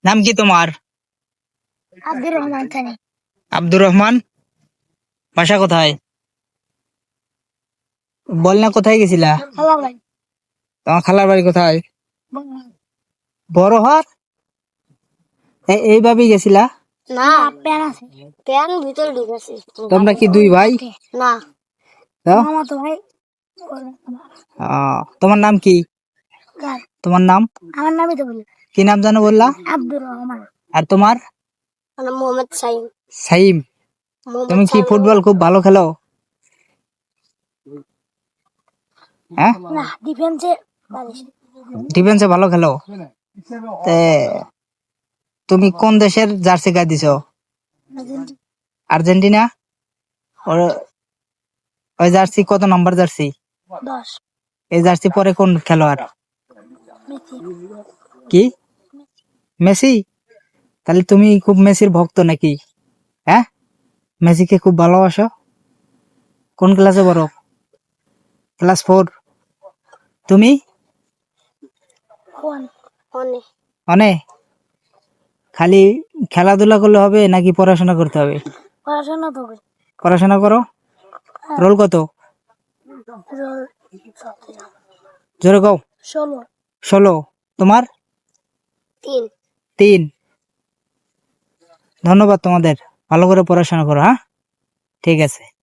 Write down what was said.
নাম কি তোমার? আব্দুর রহমান থানি। আব্দুর রহমান। বাসা কোথায়? বল না, কোথায় গেছিলা? হালাবাই। তোমার খালার বাড়ি কোথায়? বাংলা। বড় হাট। এইভাবেই গেছিলা? না, প্যান আছে। প্যান ভিতরে ঢুকেছে। তোমরা কি দুই ভাই? না, তো মামা তো ভাই। তোমার নাম কি? কার? তোমার নাম আমার নামই তো বলি। কি নাম জানো বললা? আব্দুর রহমান। আর তোমার? আমার নাম মোহাম্মদ সাইম। সাইম। তুমি কি ফুটবল খুব ভালো খেলো? হ্যাঁ, না, ডিফেন্সে পারিস। ডিফেন্সে ভালো খেলো। তে তুমি কোন দেশের জার্সি গায়ে দিছো? আর্জেন্টিনা। ওর- ওই জার্সি কত নম্বর জার্সি? 10। এই জার্সি পরে কোন খেলোয়াড়? মেসি। কি? মেসি? তাহলে তুমি খুব মেসির ভক্ত নাকি? হ্যাঁ, মেসিকে খুব ভালোবাসো। কোন ক্লাসে পড়ো? ক্লাস 4। তুমি? অনেক। খালি খেলাধুলা করলে হবে নাকি পড়াশোনা করতে হবে? পড়াশোনা তো করি। পড়াশোনা করো। রোল কত? রোল জোরে কও। 16। 16। তোমার? 3। 3। ধন্যবাদ তোমাদের। ভালো করে পড়াশোনা করো। হ্যাঁ, ঠিক আছে।